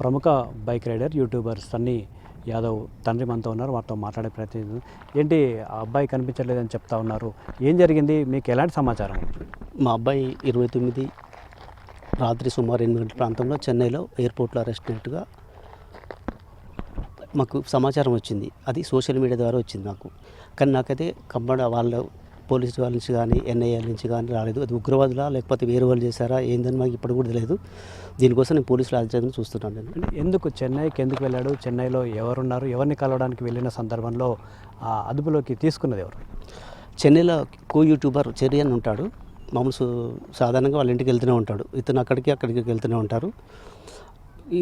ప్రముఖ bike rider YouTuber Sunny Yadav తండ్రి మనతో ఉన్నారు. వారితో మాట్లాడే ప్రయత్నం ఏంటి ఆ అబ్బాయి కనిపించలేదని చెప్తా ఉన్నారు. ఏం జరిగింది, మీకు ఎలాంటి సమాచారం? మా అబ్బాయి 29 రాత్రి సుమారు 8 గంటల ప్రాంతంలో చెన్నైలో ఎయిర్పోర్ట్లో అరెస్ట్ అయినట్టుగా మాకు సమాచారం వచ్చింది. అది సోషల్ మీడియా ద్వారా వచ్చింది నాకు. కానీ నాకైతే వాళ్ళ పోలీసు వాళ్ళ నుంచి కానీ ఎన్ఐఏ నుంచి కానీ రాలేదు. అది ఉగ్రవాదులా లేకపోతే వేరే వాళ్ళు చేశారా ఏందని మాకు ఇప్పుడు కూడా తెలియదు. దీనికోసం నేను పోలీసులు ఆలోచన చూస్తున్నాను. నేను ఎందుకు చెన్నైకి ఎందుకు వెళ్ళాడు, చెన్నైలో ఎవరున్నారు, ఎవరిని కలవడానికి వెళ్ళిన సందర్భంలో అదుపులోకి తీసుకున్నది ఎవరు? చెన్నైలో యూట్యూబర్ చెర్రీ అని ఉంటాడు. మామూలు సాధారణంగా వాళ్ళ ఇంటికి వెళ్తూనే ఉంటాడు. ఇతను అక్కడికి వెళ్తూనే ఉంటారు.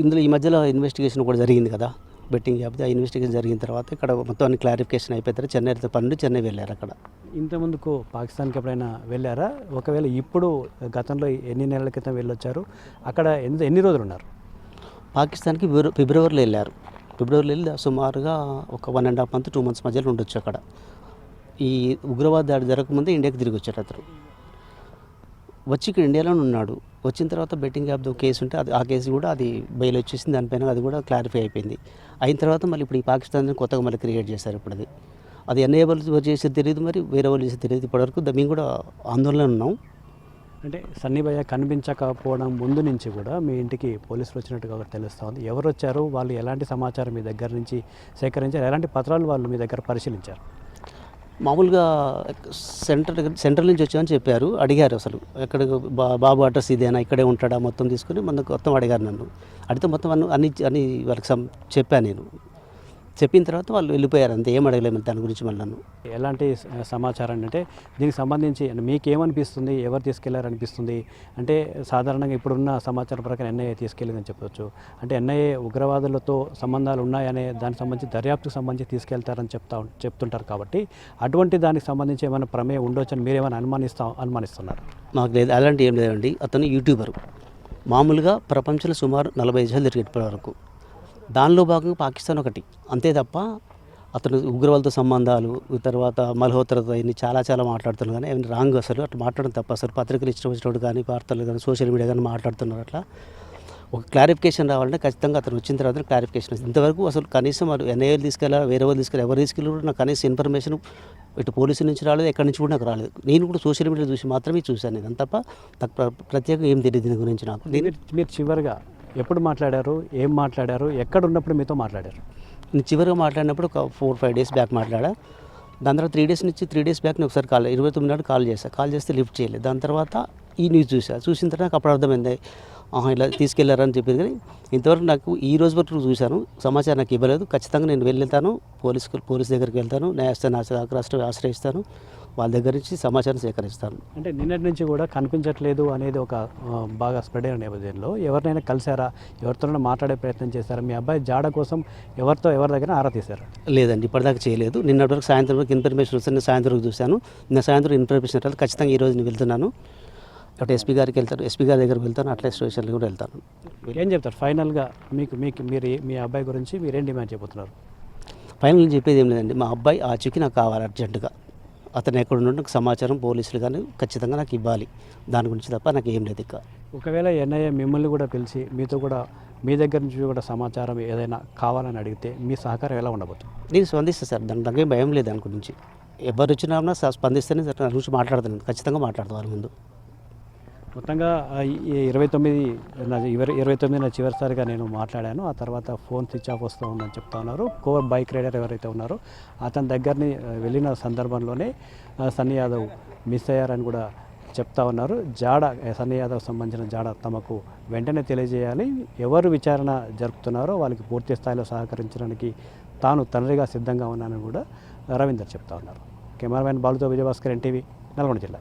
ఇందులో ఈ మధ్యలో ఇన్వెస్టిగేషన్ కూడా జరిగింది కదా, బెట్టింగ్ యాప్. ఆ ఇన్వెస్టిగేషన్ జరిగిన తర్వాత ఇక్కడ మొత్తం అన్ని క్లారిఫికేషన్ అయిపోతారు. చెన్నైతో పనులు చెన్నై వెళ్ళారు. అక్కడ ఇంతకుముందుకు పాకిస్తాన్కి ఎప్పుడైనా వెళ్ళారా? ఒకవేళ ఇప్పుడు గతంలో ఎన్ని నెలల క్రితం వెళ్ళొచ్చారు? అక్కడ ఎన్ని రోజులు ఉన్నారు? పాకిస్తాన్కి ఫిబ్రవరిలో వెళ్ళారు. ఫిబ్రవరిలో వెళ్ళి సుమారుగా ఒక 1.5 month 2 months మధ్యలో ఉండొచ్చు. అక్కడ ఈ ఉగ్రవాద దాడి జరగకముందే ఇండియాకి తిరిగి వచ్చాడు. అతను వచ్చి ఇక్కడ ఇండియాలోనే ఉన్నాడు. వచ్చిన తర్వాత బెట్టింగ్ యాప్తో కేసు ఉంటే ఆ కేసు కూడా అది బెయిల్ వచ్చేసింది. దానిపైన అది కూడా క్లారిఫై అయిపోయింది. అయిన తర్వాత మళ్ళీ ఇప్పుడు ఈ పాకిస్తాన్ కొత్తగా మళ్ళీ క్రియేట్ చేశారు. ఇప్పుడు అది ఎన్ఏబుల్ చేసేది తెలియదు, మరి వేరే వాళ్ళు చేసేది తెలియదు. ఇప్పటివరకు మేము కూడా ఆందోళన ఉన్నాం. అంటే సన్నీ భయ్య కనిపించకపోవడం ముందు నుంచి కూడా మీ ఇంటికి పోలీసులు వచ్చినట్టుగా ఒకటి తెలుస్తూ ఉంది. ఎవరు వచ్చారు, వాళ్ళు ఎలాంటి సమాచారం మీ దగ్గర నుంచి సేకరించారు, ఎలాంటి పత్రాలు వాళ్ళు మీ దగ్గర పరిశీలించారు? మామూలుగా సెంట్రల్ నుంచి వచ్చామని చెప్పారు. అడిగారు అసలు ఎక్కడ బాబు అడ్రస్ ఇదేనా, ఇక్కడే ఉంటాడా, మొత్తం తీసుకుని మొత్తం అడిగారు నన్ను. అడిగితే మొత్తం అన్ని వాళ్ళకి చెప్పాను నేను. చెప్పిన తర్వాత వాళ్ళు వెళ్ళిపోయారు. అంతే, ఏం అడగలేము దాని గురించి. మళ్ళీ నన్ను ఎలాంటి సమాచారం అంటే దీనికి సంబంధించి మీకేమనిపిస్తుంది, ఎవరు తీసుకెళ్లారనిపిస్తుంది? అంటే సాధారణంగా ఇప్పుడున్న సమాచారం ప్రకారం ఎన్ఐఏ తీసుకెళ్ళిందని చెప్పవచ్చు. అంటే ఎన్ఐఏ ఉగ్రవాదులతో సంబంధాలు ఉన్నాయనే దానికి సంబంధించి దర్యాప్తుకు సంబంధించి తీసుకెళ్తారని చెప్తుంటారు. కాబట్టి అటువంటి దానికి సంబంధించి ఏమైనా ప్రమేయం ఉండొచ్చని మీరేమైనా అనుమానిస్తున్నారు? మాకు లేదు, అలాంటి ఏం లేదండి. అతను యూట్యూబరు. మామూలుగా ప్రపంచంలో సుమారు 40 దేశాలు తిరిగి ఇప్పటి వరకు. దానిలో భాగంగా పాకిస్తాన్ ఒకటి. అంతే తప్ప అతను ఉగ్రవాదులతో సంబంధాలు, తర్వాత మల్హోత్రతో ఇన్ని చాలా మాట్లాడుతున్నారు. కానీ ఏమైనా రాంగ్ అసలు అట్లా మాట్లాడడం తప్ప. అసలు పత్రికలు ఇష్టం వచ్చినప్పుడు కానీ, వార్తలు కానీ, సోషల్ మీడియా కానీ మాట్లాడుతున్నారు. అట్లా ఒక క్లారిఫికేషన్ రావాలంటే ఖచ్చితంగా అతను వచ్చిన తర్వాత క్లారిఫికేషన్ వస్తుంది. ఇంతవరకు అసలు కనీసం మరి ఎన్ఐఏలు తీసుకెళ్ళాలి, వేరే వాళ్ళు తీసుకెళ్ళి ఎవరు తీసుకెళ్ళి కూడా నాకు కనీసం ఇన్ఫర్మేషన్ ఇటు పోలీసుల నుంచి రాలేదు, ఎక్కడి నుంచి కూడా నాకు రాలేదు. నేను కూడా సోషల్ మీడియా చూసి మాత్రమే చూశాను. నేను తప్ప నాకు ప్రత్యేకంగా ఏం తెలియదు దీని గురించి నాకు. మీరు చివరిగా ఎప్పుడు మాట్లాడారు, ఏం మాట్లాడారు, ఎక్కడ ఉన్నప్పుడు మీతో మాట్లాడారు? నేను చివరిగా మాట్లాడినప్పుడు ఒక 4-5 days బ్యాక్ మాట్లాడా. దాని తర్వాత 3 days బ్యాక్ నేను ఒకసారి 29 నాడు కాల్ చేస్తే లిఫ్ట్ చేయలేదు. దాని తర్వాత ఈ న్యూస్ చూసిన తర్వాత నాకు అప్పుడు అర్థమైంది, ఇలా తీసుకెళ్లారని చెప్పింది. కానీ ఇంతవరకు నాకు ఈ రోజు వరకు చూశాను, సమాచారం నాకు ఇవ్వలేదు. ఖచ్చితంగా నేను వెళ్తాను, పోలీస్ దగ్గరికి వెళ్తాను, న్యాయస్థానం ఆశ్రయిస్తాను, వాళ్ళ దగ్గర నుంచి సమాచారం సేకరిస్తాను. అంటే నిన్నటి నుంచి కూడా కనిపించట్లేదు అనేది ఒక బాగా స్ప్రెడ్ అయిన నేపథ్యంలో ఎవరినైనా కలిసారా, ఎవరితోనైనా మాట్లాడే ప్రయత్నం చేశారా? మీ అబ్బాయి జాడ కోసం ఎవరి దగ్గర ఆరా తీశారా? లేదండి, ఇప్పటిదాకా చేయలేదు. నిన్నటి వరకు సాయంత్రం వరకు ఇన్ఫర్మేషన్ వస్తే నేను సాయంత్రం వరకు చూశాను. నేను సాయంత్రం ఇన్ఫర్మేషన్ రాలేదు. ఖచ్చితంగా ఈరోజు నేను వెళ్తున్నాను. అటు ఎస్పీ గారికి వెళ్తాను, ఎస్పీ గారి దగ్గరికి వెళ్తాను, అట్లా స్టేషన్కి కూడా వెళ్తాను. ఏం చెప్తారు ఫైనల్గా? మీరు మీ అబ్బాయి గురించి మీరేం డిమాండ్ చేయబోతున్నారు? ఫైనల్ చెప్పేది ఏం లేదండి, మా అబ్బాయి ఆచూకీ నాకు కావాలి అర్జెంటుగా. అతను ఎక్కడ ఉండడం సమాచారం పోలీసులు కానీ ఖచ్చితంగా నాకు ఇవ్వాలి. దాని గురించి తప్ప నాకు ఏం లేదు. ఇక ఒకవేళ ఎన్ఐఏ మిమ్మల్ని కూడా పిలిచి మీతో కూడా మీ దగ్గర నుంచి కూడా సమాచారం ఏదైనా కావాలని అడిగితే మీ సహకారం ఎలా ఉండబోతుంది? నేను స్పందిస్తాను సార్, నాకేం భయం లేదు దాని గురించి. ఎవరు వచ్చినా స్పందిస్తేనే సార్ దాని గురించి మాట్లాడతాను, ఖచ్చితంగా మాట్లాడతాను వాళ్ళ ముందు. మొత్తంగా 29 చివరిసారిగా నేను మాట్లాడాను. ఆ తర్వాత ఫోన్ స్విచ్ ఆఫ్ వస్తూ ఉందని చెప్తా ఉన్నారు. బైక్ రైడర్ ఎవరైతే ఉన్నారో అతని దగ్గరని వెళ్ళిన సందర్భంలోనే సన్నీ యాదవ్ మిస్ అయ్యారని కూడా చెప్తా ఉన్నారు. సన్నీ యాదవ్ సంబంధించిన జాడ తమకు వెంటనే తెలియజేయాలి, ఎవరు విచారణ జరుపుతున్నారో వాళ్ళకి పూర్తి స్థాయిలో సహకరించడానికి తాను తండ్రిగా సిద్ధంగా ఉన్నానని కూడా రవీందర్ చెప్తా ఉన్నారు. కెమెరామెన్ బాలుతో విజయభాస్కర్, NTV, నల్గొండ జిల్లా.